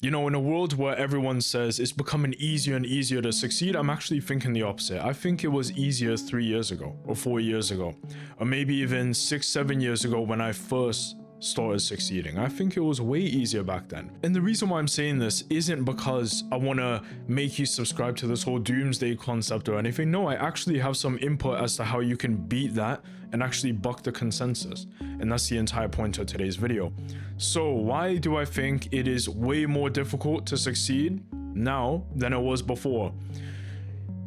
You know, in a world where everyone says it's becoming easier and easier to succeed, I'm actually thinking the opposite. I think it was easier 3 years ago, or 4 years ago, or maybe even 6, 7 years ago when I first started succeeding. I think it was way easier back then. And the reason why I'm saying this isn't because I want to make you subscribe to this whole doomsday concept or anything. No, I actually have some input as to how you can beat that and actually buck the consensus. And that's the entire point of today's video. So why do I think it is way more difficult to succeed now than it was before?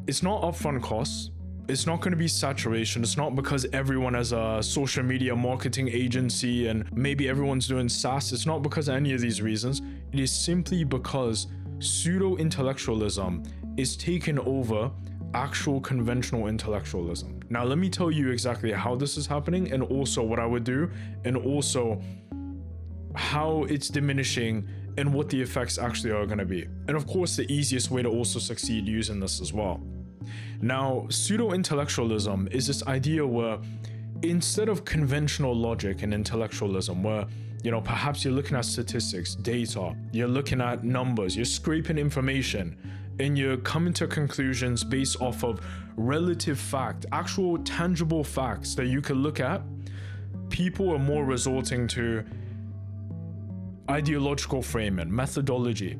It's not upfront costs. It's not going to be saturation. It's not because everyone has a social media marketing agency and maybe everyone's doing SaaS. It's not because of any of these reasons. It is simply because pseudo-intellectualism is taking over actual conventional intellectualism. Now, let me tell you exactly how this is happening and also what I would do and also how it's diminishing and what the effects actually are going to be. And of course, the easiest way to also succeed using this as well. Now, pseudo-intellectualism is this idea where instead of conventional logic and intellectualism, where, you know, perhaps you're looking at statistics, data, you're looking at numbers, you're scraping information, and you're coming to conclusions based off of relative fact, actual tangible facts that you can look at, people are more resorting to ideological framing, methodology,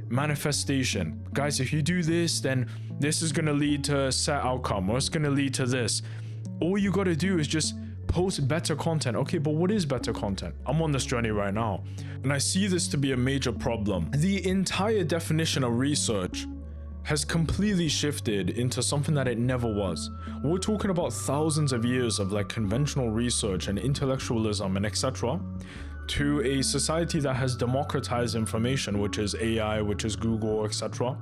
manifestation. Guys, if you do this, then this is going to lead to a set outcome, or it's going to lead to this. All you got to do is just post better content. Okay, but what is better content? I'm on this journey right now, and I see this to be a major problem. The entire definition of research has completely shifted into something that it never was. We're talking about thousands of years of like conventional research and intellectualism and etc. to a society that has democratized information, which is AI, which is Google, etc.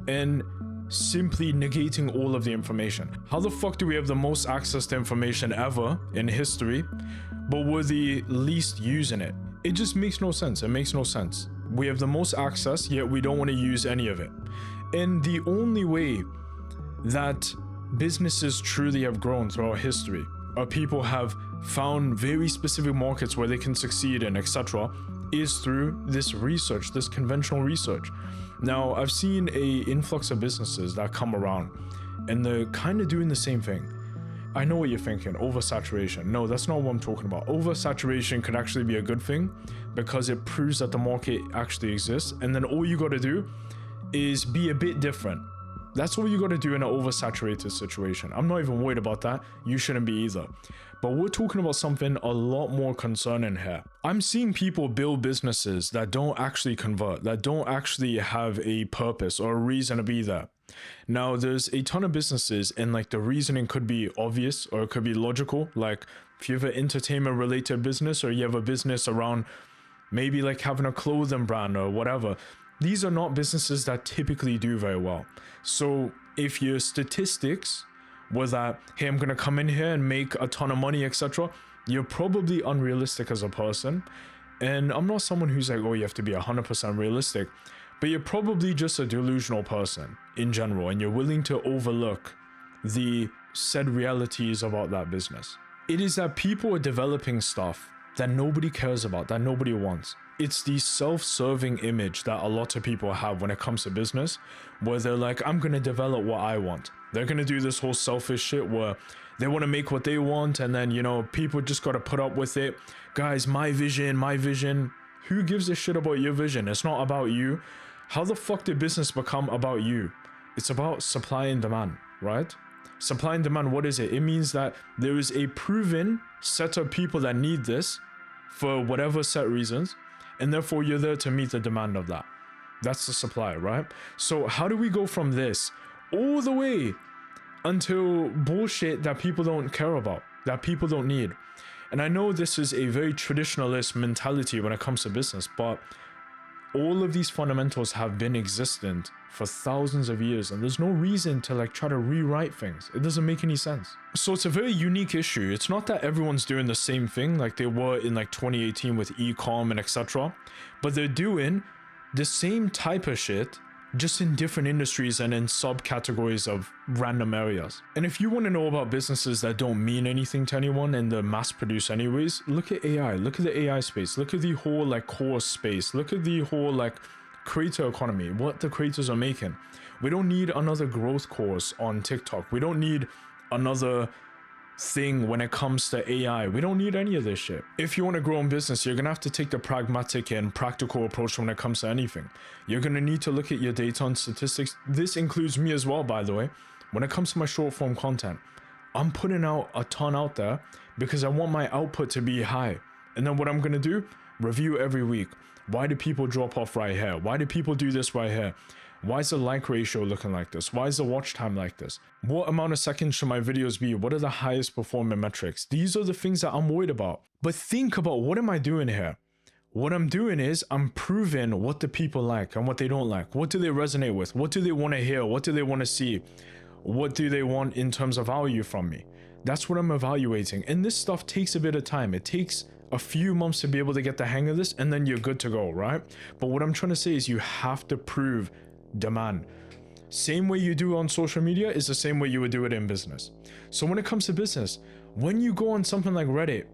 and simply negating all of the information. How the fuck do we have the most access to information ever in history, but we're the least using it? It just makes no sense. It makes no sense. We have the most access, yet we don't want to use any of it. And the only way that businesses truly have grown throughout history, or people have found very specific markets where they can succeed in, etc., is through this research, this conventional research. Now, I've seen a influx of businesses that come around and they're kind of doing the same thing. I know what you're thinking, oversaturation. No, that's not what I'm talking about. Oversaturation could actually be a good thing because it proves that the market actually exists. And then all you got to do is be a bit different. That's all you got to do in an oversaturated situation. I'm not even worried about that. You shouldn't be either. But we're talking about something a lot more concerning here. I'm seeing people build businesses that don't actually convert, that don't actually have a purpose or a reason to be there. Now, there's a ton of businesses and like the reasoning could be obvious or it could be logical. Like if you have an entertainment related business or you have a business around maybe like having a clothing brand or whatever, these are not businesses that typically do very well. So if your statistics were that, hey, I'm going to come in here and make a ton of money, etc., you're probably unrealistic as a person. And I'm not someone who's like, oh, you have to be 100% realistic, but you're probably just a delusional person in general, and you're willing to overlook the said realities about that business. It is that people are developing stuff that nobody cares about, that nobody wants. It's the self-serving image that a lot of people have when it comes to business, where they're like, I'm going to develop what I want. They're going to do this whole selfish shit where they want to make what they want, and then, you know, people just got to put up with it. Guys, my vision, my vision. Who gives a shit about your vision? It's not about you. How the fuck did business become about you? It's about supply and demand, right? Supply and demand, what is it? It means that there is a proven set of people that need this for whatever set reasons, and therefore you're there to meet the demand of that. That's the supply, right? So how do we go from this all the way until bullshit that people don't care about, that people don't need? And I know this is a very traditionalist mentality when it comes to business, but all of these fundamentals have been existent for thousands of years, and there's no reason to like try to rewrite things. It doesn't make any sense. So it's a very unique issue. It's not that everyone's doing the same thing like they were in like 2018 with e-com and etc., but they're doing the same type of shit, just in different industries and in subcategories of random areas. And if you want to know about businesses that don't mean anything to anyone and they're mass produced anyways, look at AI, look at the AI space, look at the whole like course space, look at the whole like creator economy, what the creators are making. We don't need another growth course on TikTok. We don't need another thing when it comes to AI. We don't need any of this shit. If you want to grow in business, you're gonna have to take the pragmatic and practical approach when it comes to anything. You're gonna need to look at your data and statistics. This includes me as well, by the way. When it comes to my short form content, I'm putting out a ton out there because I want my output to be high. And then what I'm gonna do, review every week. Why do people drop off right here? Why do people do this right here? Why is the like ratio looking like this? Why is the watch time like this? What amount of seconds should my videos be? What are the highest performing metrics? These are the things that I'm worried about. But think about, what am I doing here? What I'm doing is I'm proving what the people like and what they don't like. What do they resonate with? What do they want to hear? What do they want to see? What do they want in terms of value from me? That's what I'm evaluating. And this stuff takes a bit of time. It takes a few months to be able to get the hang of this, and then you're good to go, right? But what I'm trying to say is you have to prove demand. Same way you do on social media is the same way you would do it in business. So when it comes to business, when you go on something like Reddit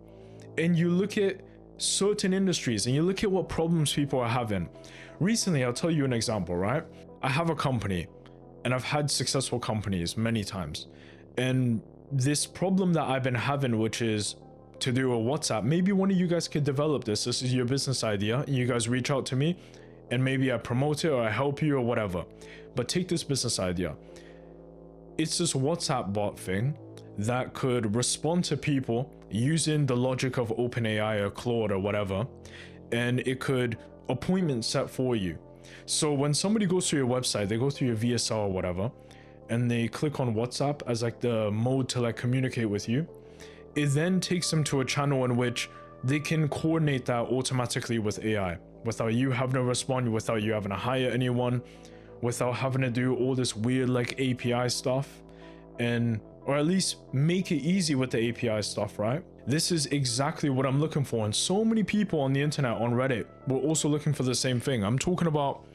and you look at certain industries and you look at what problems people are having. Recently, I'll tell you an example, right? I have a company and I've had successful companies many times. And this problem that I've been having, which is to do a WhatsApp, maybe one of you guys could develop this. This is your business idea. You guys reach out to me and maybe I promote it or I help you or whatever. But take this business idea. It's this WhatsApp bot thing that could respond to people using the logic of OpenAI or Claude or whatever, and it could appointment set for you. So when somebody goes to your website, they go through your VSL or whatever, and they click on WhatsApp as like the mode to like communicate with you, it then takes them to a channel in which they can coordinate that automatically with AI without you having to respond, without you having to hire anyone, without having to do all this weird like API stuff, and or at least make it easy with the API stuff, right? This is exactly what I'm looking for, and so many people on the internet, on Reddit, were also looking for the same thing. I'm talking about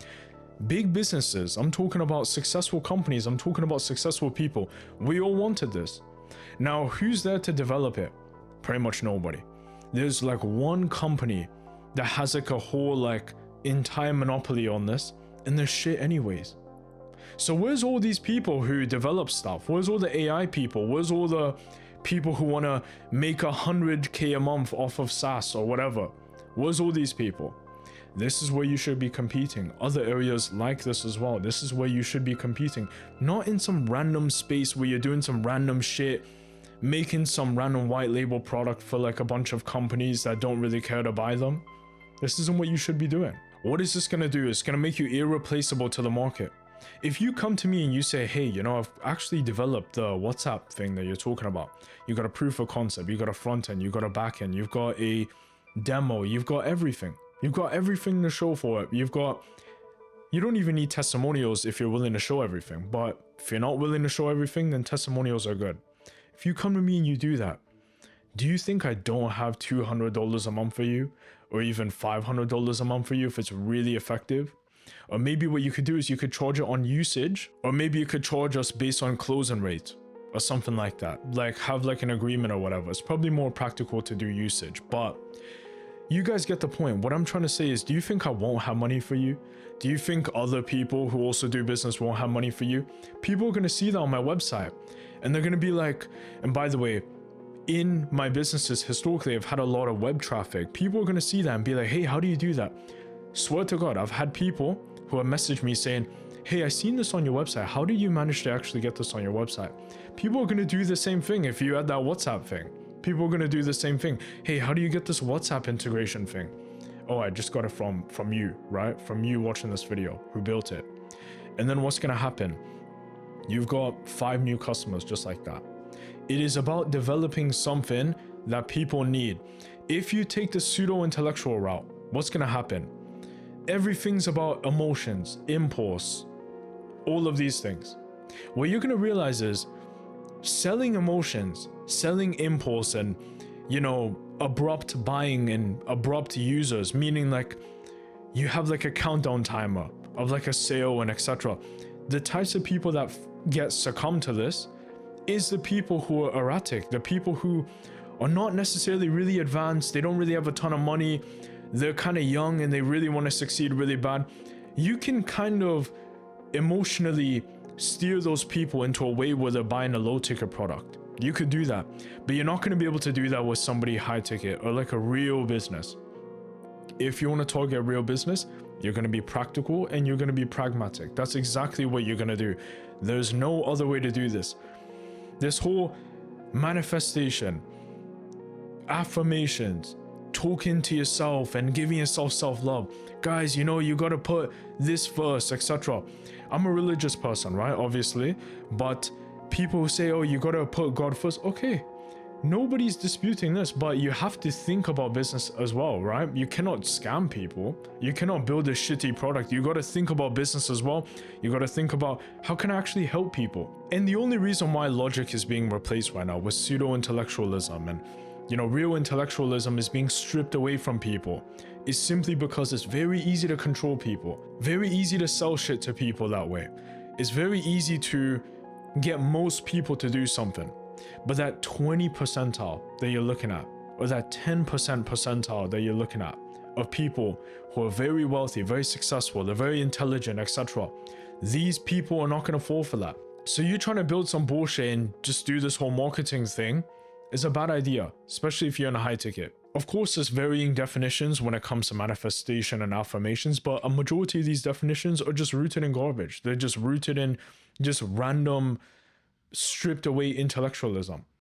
big businesses, I'm talking about successful companies, I'm talking about successful people. We all wanted this. Now, who's there to develop it? Pretty much nobody. There's like one company that has like a whole like entire monopoly on this, and they're shit anyways. So where's all these people who develop stuff? Where's all the AI people? Where's all the people who want to make 100K a month off of SaaS or whatever? Where's all these people? This is where you should be competing. Other areas like this as well. This is where you should be competing. Not in some random space where you're doing some random shit, making some random white label product for like a bunch of companies that don't really care to buy them. This isn't what you should be doing. What is this going to do? It's going to make you irreplaceable to the market. If you come to me and you say, hey, you know, I've actually developed the WhatsApp thing that you're talking about. You got a proof of concept, you got a front end, you got a back end, you've got a demo, you've got everything. You've got everything to show for it. You don't even need testimonials if you're willing to show everything. But if you're not willing to show everything, then testimonials are good. If you come to me and you do that, do you think I don't have $200 a month for you? Or even $500 a month for you if it's really effective? Or maybe what you could do is you could charge it on usage, or maybe you could charge us based on closing rate or something like that. Like have like an agreement or whatever. It's probably more practical to do usage, but you guys get the point. What I'm trying to say is, do you think I won't have money for you? Do you think other people who also do business won't have money for you? People are going to see that on my website and they're going to be like, and by the way, in my businesses historically, I've had a lot of web traffic. People are going to see that and be like, hey, how do you do that? Swear to God, I've had people who have messaged me saying, hey, I seen this on your website. How did you manage to actually get this on your website? People are going to do the same thing if you had that WhatsApp thing. People are going to do the same thing. Hey, how do you get this WhatsApp integration thing? Oh, I just got it from you, right? From you watching this video, who built it. And then what's going to happen? You've got 5 new customers just like that. It is about developing something that people need. If you take the pseudo-intellectual route, what's going to happen? Everything's about emotions, impulse, all of these things. What you're going to realize is selling emotions, selling impulse, and, you know, abrupt buying and abrupt users, meaning like you have like a countdown timer of like a sale and etc. The types of people that get succumb to this is the people who are erratic, the people who are not necessarily really advanced, they don't really have a ton of money, they're kind of young and they really want to succeed really bad. you can kind of emotionally steer those people into a way where they're buying a low ticket product. You could do that, but you're not going to be able to do that with somebody high ticket or like a real business. If you want to target a real business, you're going to be practical and you're going to be pragmatic. That's exactly what you're going to do. There's no other way to do this. This whole manifestation, affirmations, talking to yourself and giving yourself self-love. Guys, you got to put this first, etc. I'm a religious person, right? Obviously, but people say, oh, you got to put God first. Okay, nobody's disputing this, but you have to think about business as well, right? You cannot scam people. You cannot build a shitty product. You got to think about business as well. You got to think about how can I actually help people? And the only reason why logic is being replaced right now with pseudo-intellectualism and real intellectualism is being stripped away from people is simply because it's very easy to control people, very easy to sell shit to people that way. It's very easy to get most people to do something. But that 20 percentile that you're looking at, or that 10% percentile that you're looking at of people who are very wealthy, very successful, they're very intelligent, etc. These people are not going to fall for that. So you're trying to build some bullshit and just do this whole marketing thing is a bad idea, especially if you're in a high ticket. Of course, there's varying definitions when it comes to manifestation and affirmations, but a majority of these definitions are just rooted in garbage. They're just rooted in just random, stripped away intellectualism.